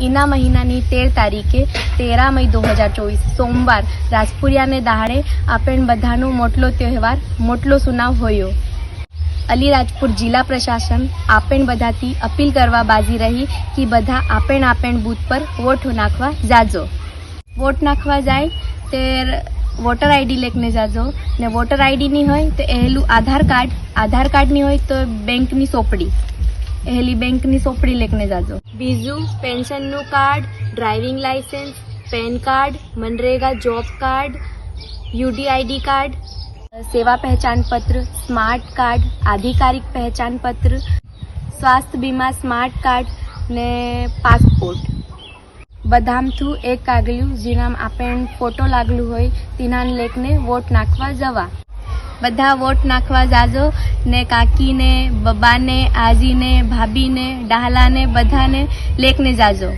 इना महीनानी 13 तारीखे 13 मई 2024 सोमवार રાજપુરિયાને દાડે આપણ બધાનો મોટલો તહેવાર મોટલો સુનાવ હોયો। અલીરાજપુર જિલ્લા પ્રશાસન આપણ બધાથી અપીલ કરવા બાજી રહી કે બધા આપણ બૂથ પર વોટ નાખવા જાજો। વોટ નાખવા જાય ત્યારે वोटर आईडी लेकने जाजो ने वोटर आईडी नहीं होय तो एहलू आधार कार्ड नहीं होय तो बैंक नी सोपड़ी एहली बैंक नी सोपड़ी लेकने जाजो। बीजू पेंशन नु card, driving licence, PAN card, MNREGA job card, UDID card, सेवा पहचान पत्र, स्मार्ट कार्ड, आधिकारिक पहचान पत्र, स्वास्थ्य बीमा स्मार्ट कार्ड ने पासपोर्ट बधामथू एक कागल्यू जेनाम आपण फोटो लागलू होय तेना लेकने वोट नाखवा जवा। बधा वोट नाखवा जाजो ने काकी ने, बब्बा ने, आजी ने, भाभी ने, डाहला ने बधा ने लेकने जाजो।